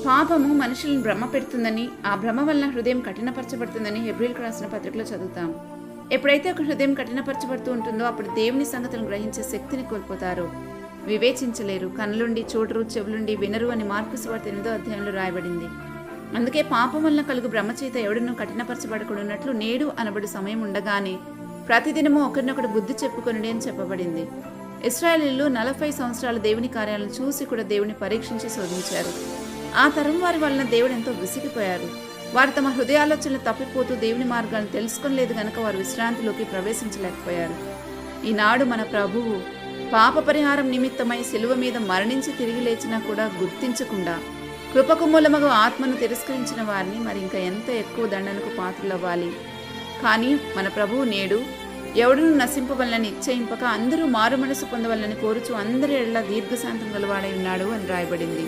పాపము మనుషులను భ్రమ పెడుతుందని, ఆ భ్రమ వలన హృదయం కఠినపరచబడుతుందని హెబ్రీయులకు రాసిన పత్రికలో చదువుతాం. ఎప్పుడైతే ఒక హృదయం కఠినపరచబడుతూ ఉంటుందో అప్పుడు దేవుని సంగతులను గ్రహించే శక్తిని కోల్పోతారు. వివేచించలేరు, కన్నులుండి చూడరు, చెవులుండి వినరు అని మార్కు సువార్త 8వ అధ్యాయంలో రాయబడింది. అందుకే పాపం వలన కలుగు భ్రమ చేత ఎవడునూ కఠినపరచబడకున్నట్లు నేడు అనబడు సమయం ఉండగానే ప్రతిదినము ఒకరినొకడు బుద్ధి చెప్పుకొనుడి అని చెప్పబడింది. ఇశ్రాయేలీయులు 40 సంవత్సరాలు దేవుని కార్యాలను చూసి కూడా దేవుని పరీక్షించి శోధించారు. ఆ తరం వారి వలన దేవుడు ఎంతో విసిగిపోయారు. వారు తమ హృదయాలోచనలు తప్పిపోతూ దేవుని మార్గాలను తెలుసుకోలేదు గనక వారు విశ్రాంతిలోకి ప్రవేశించలేకపోయారు. ఈనాడు మన ప్రభువు పాప పరిహారం నిమిత్తమై శిలువ మీద మరణించి తిరిగి లేచినా కూడా గుర్తించకుండా కృపకు మూలమగు ఆత్మను తిరస్కరించిన వారిని మరి ఇంకా ఎంత ఎక్కువ దండనకు పాత్రులవ్వాలి. కానీ మన ప్రభువు నేడు ఎవడును నశింపవలనని ఇచ్చయింపక అందరూ మారు మనసు పొందవలనని కోరుచు అందరి ఎడల దీర్ఘశాంతం గలవాడై ఉన్నాడు అని రాయబడింది.